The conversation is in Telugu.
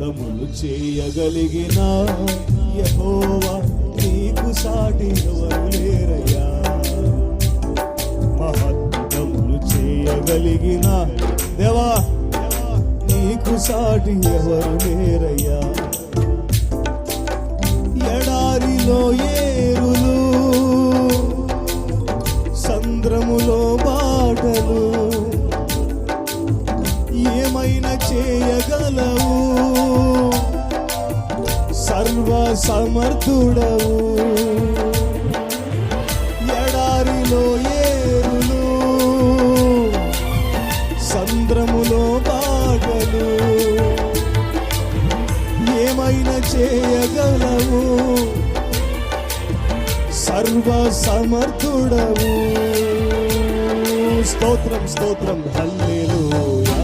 అద్భుతములు చేయగలిగిన యెహోవా నీకు సాటి ఎవరు లేరయ్యా. మహద్భుతములు చేయగలిగిన దేవా నీకు సాటి ఎవరు లేరయ్యా. ఎడారిలో ఏరులు, సంద్రములో బాటలు, ఏమైనా చేయగలవు సర్వ సమర్థుడవు. ఎడారిలో ఏరులు, సంద్రములో బాటలు, ఏమైనా చేయగలవు సర్వ సమర్థుడవు. స్తోత్రం స్తోత్రం హల్లెలూయా.